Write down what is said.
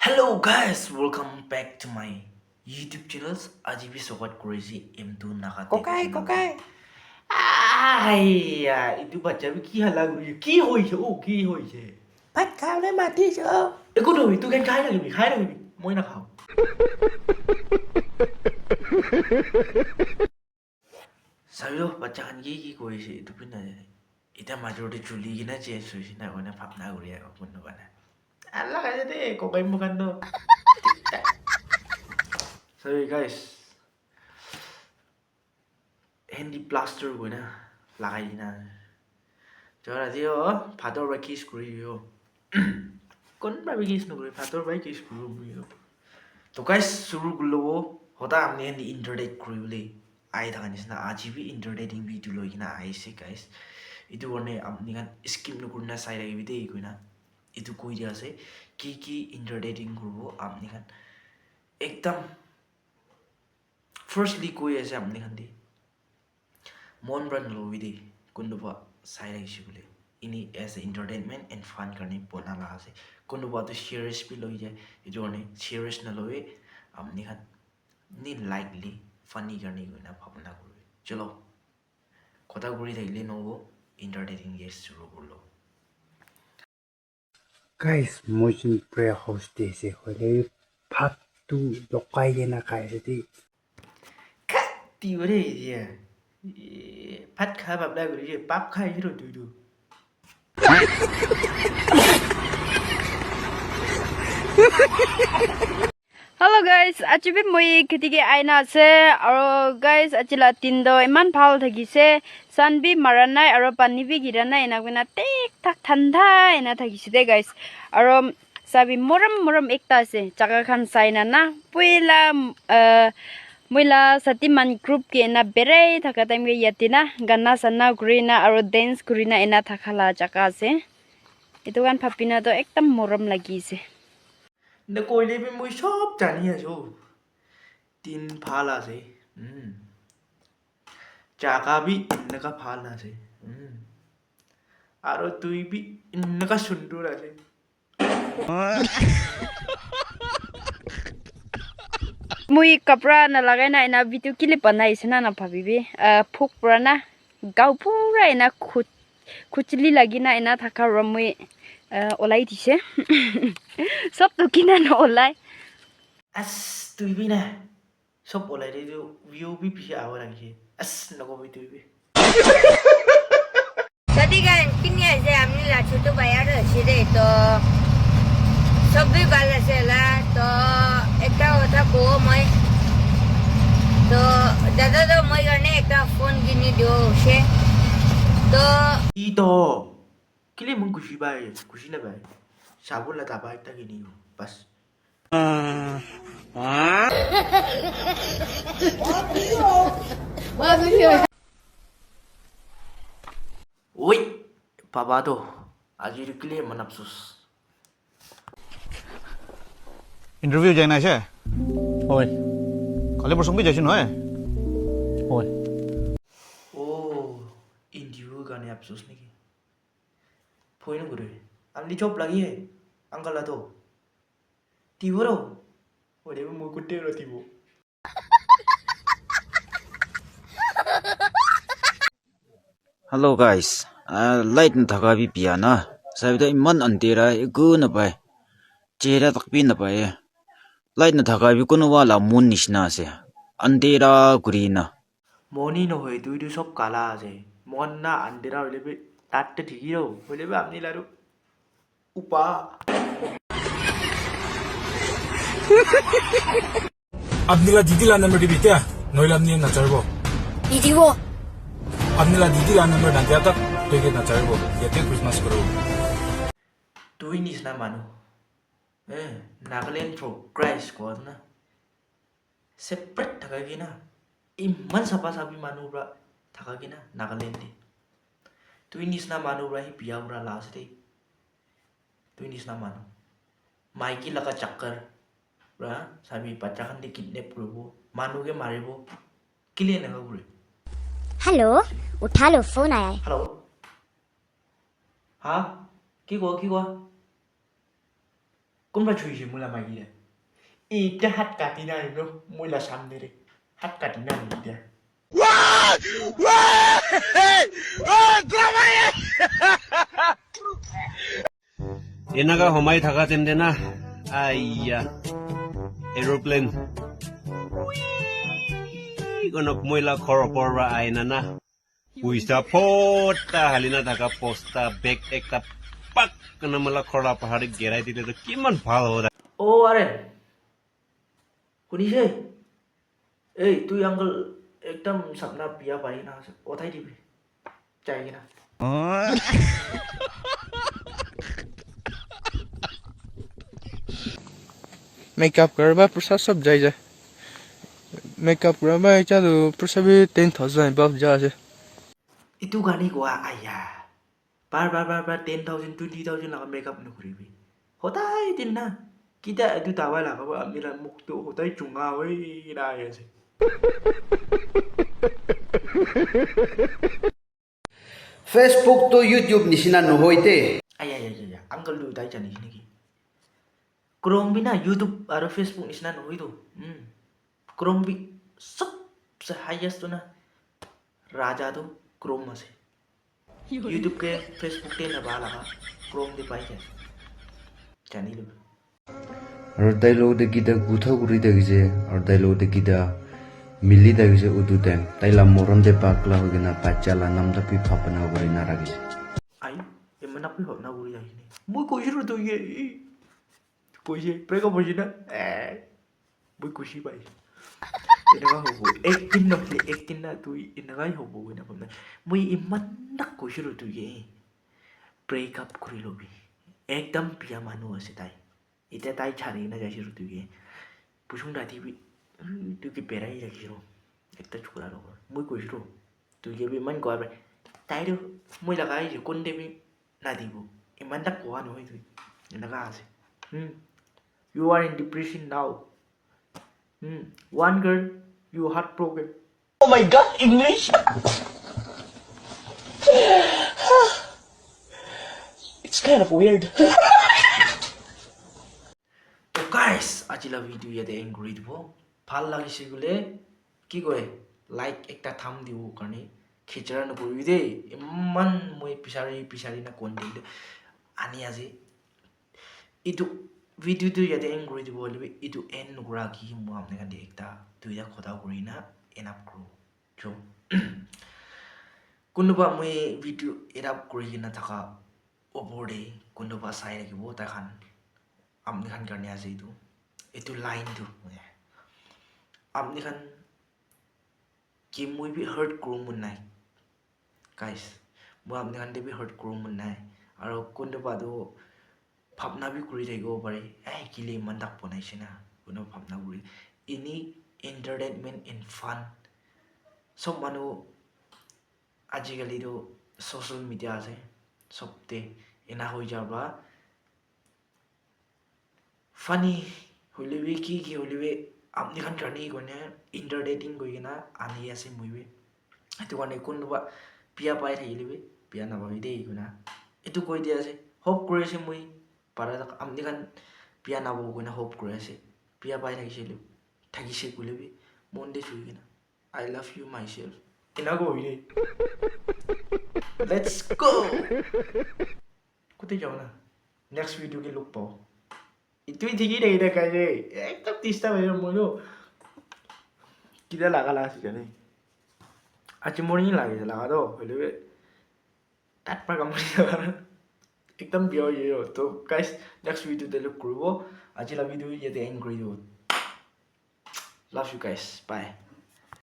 Hello guys, welcome back to my YouTube channels. আজি B সগত কৰিছি M2 নাকাতে ককাই ককাই আইয়া ইটো বাচ্চাবি কি হালা কৰিছে কি হৈছে কি হৈছে ভাত খাবলৈ মাতিছ একো নহয় তুই খাই থাকিবি মই নাখাওঁ চাবিলো বাচ্চা খান কি কৰিছে ইটো পিন নাজানে এতিয়া মাজৰতে চুলি কিনা চেঞ্জ হৈছে না মানে ভাবনা কৰি আকৌ কোনো বানা আল্লাহ কাজে দে ককাই মুখান ন Sorry guys. Handy plaster ko na. Lakay na. Chora diyo, pator ba kiss ko yo. Kon ba kiss no ko, pator ba kiss ko yo. तो guys शुरू गुलो होता हमने handy internet क्रूले आए था निस ना आज भी interneting video लोग ना आए से guys itu warne अपने kan skip no करना साइड लगी भी देखो ना itu कोई जैसे की interneting करो अपने kan एकदम Firstly, कोई ऐसे हमने खंडी मोन ब्रन लोविदी कुंडुबा साइड की शिवले इन्हीं ऐसे entertainment and fun करने बोलना लगा से कुंडुबा तो serious भी लोग जाए जो ने serious न लोगे हमने खन नहीं likely funny करने को ना भावना करो चलो कोता गुरी थे ले नो वो entertaining ये शुरू कर लो guys motion prayer host से होले भात तू लोकाई देना खाए से ती तीवरे ये भात खा बाप ला गुरी ये पाप खाए ही रो दूधू Hello guys, achibi moi kitike aina ase aro guys achila tindo iman phal thagi se sanbi maranai aro pani bi giranai ena guna tik tak thanda ena thagi se de guys aro sabi moram ekta ase jaga khan saina na puila moila satiman group ke na berei thaka time ge yatina ganna sanna gurina aro dance gurina ena thakhala jaga ase etu kan phapina to ekdam moram lagi se न कोई ले भी मुझे सब जानी है जो तीन फाला से चाका भी इनका फाला से आरो तू भी इनका सुंदर है Mui kapra na lagay na ina video clip na isna na pabibi phuk pura na gau pura ina kuchili lagi na ina thaka ramui olai dise sob to kina na olai as तू भी ना सब बोला रे जो view भी पीछे आवा लगी as नको भी तू भी Tadi kan kini aja amni lah cutu bayar sih deh to सब भी बाल से ला तो एक होता को मैं तो दादा तो मैं करने एक फोन गिनी दो उसे तो इतो किले मन खुशी ना बाय साबुन लगा बाय तक ही नहीं हो बस ओए पापा तो आज ये किले मन अफसोस Interview যায় না আছে Ôi, কালি প্রসঙ্গে যাইছি নয় ôi, ओ इंटरव्यू करने अफसोस नहीं की फोन करे हमने जॉब लगी है अंकल तो तीवरो ओरे वो मुझे कुत्ते रो तीवो Hello guys, light na thaka bi piya na. Sabi da iman antira egu na pai. Chera takpi na pai. Light na thaka bi kuno wala moon nishna se. Antira guri na. Moni न होए तू तो सब काला आ जाए मोन ना अंधेरा होले पे ताट ठीक ही रहो होले पे अपनी लारू उपा Abnila didi number di bitia, noilam ni na charbo. 이디고 Abnila didi number na dia tak, toge na charbo. Yate Christmas karo. तू ही निस ना मानो नागालैंड प्रोग्रेस को ना सेपरेट थका की ना इमन सपा साबी मानो ब्रा थका की ना नागालैंड दे तू ही निस ना मानो ब्रा ही पिया ब्रा लास्ट दे तू ही निस ना मानो माइकी लगा चक्कर ब्रा साबी बच्चा खन दे किडनैप करो मानो के मारे वो किले ना करो हेलो उठा लो फोन आया है हेलो हाँ की को কোনবা ছুইছে মোলা মাগিলে এইটা হাত কাটি না এনো মইলা সামনে রে হাত কাটি না এইটা এনেকা সোমাই থকা তেন্তে না আইয়া এৰোপ্লেন গণক মইলা ঘৰৰ পৰা আইনা না পইচা ফটা হালিনা থকা পস্তা বেগ একটা পাক মোলা খৰা পাহাৰত গেৰাই দিলে কিমান ভাল হ'ব ও আরে শুনিছে এই তুই আঙ্কল একদম সাপনা বিয়া পারি না কোথায় দিবি চাই কিনা मेकअप करबा प्रसाद सब जाय जाय मेकअप करबा এটা তো প্রসাদ 10000 above যা আছে itu gani gua ayah bar 10,000 20,000 lah makeup nu kuribi hotai din na kita itu tawa lah kau ambil muk tu hotai cunga wei dah ya sih Facebook to YouTube nisina no hoite ayah uncle du dai jani sini ki Chrome bina YouTube atau Facebook nisina no itu Chrome bi सबसे highest tu na raja tu Chrome masih YouTube ke Facebook ke na bala ka Chrome di pai ke jani lu আর দাইলো de gida gutha guri de gije আর দাইলো de gida milli de gije udu den taila moram de pakla hogena pachala namda pi phapana guri na ragise ai em mana pi hopna guri jai ni muy kushi tu ye kushi prego bojina muy kushi bai inaga hobo acting na tu inaga hobo na pamna muy iman nak kushi tu ye break up kuri lobi ekdam pia manu ase tai ite tai chari na jai tu ye pusung da tv tu ki perai jai ro ekta chukura ro muy kushi ro tu ye bi man ko tai do muy lagai je kon de bi na dibu iman dak ko ano tu inaga ase you are in depression now one girl you heartbroken oh my god english it's kind of weird তো guys আজিলা video ইয়াতে and কৰি দিব ভাল লাগিছে গলে কি কয় like একটা থাম দিব কাৰণে খিচৰা নকৰিবি দেই ইমান মই পিছাৰি না কন্টেন্ট আনি আজি ইটো ভিডিওটো ইয়াতে এন্ড কৰি দিব হলে ইটো এন্ড নকৰা কি মই আপোনাক একটা দুইটা কথা কৰি না এন্ড আপ কৰো চো কোনোবা মই ভিডিও এড আপ কৰি কিনা থাকা ওপৰতে কোনোবা চাই ৰাখিব তাখান আপনি খান কাৰণে আছে এইটো লাইনটো আপনি খান কি মই বি হাৰ্ট কৰোঁ মন নাই গাইছ মই আপনি খান বি হাৰ্ট কৰোঁ মন নাই আৰু কোনোবাটো ভাবনা বি কৰি থাকিব পাৰে কিলে ইমান দাক বনাইছে না কোনো ভাবনা কৰি এনি এণ্টাৰটেইনমেণ্ট এণ্ড ফান চব মানুহ আজিকালিতো ছ'চিয়েল মিডিয়া আছে চবতে এনা হৈ যাবা funny holiwe ki holiwe apni khan karni kone entertaining koi na ani ase movie etu kone kunba pia pai thailewe pia na babi dei kuna etu koi dia ase hope kore ase moi para apni khan pia na bo kona hope kore ase pia pai thaisele thagise kulewe monde chui na I love you myself ina go ire let's go kutai jao na next video ke look pao itu tinggi deh dah kaya, tak tista macam mana? Kita laga lah sih kan? Aja morning lagi je laga tu, boleh tak pernah kamu ni ekdam biar je yo. तो guys next video dah look kuru, aja lah video ye dah end kuru. Love you guys, bye.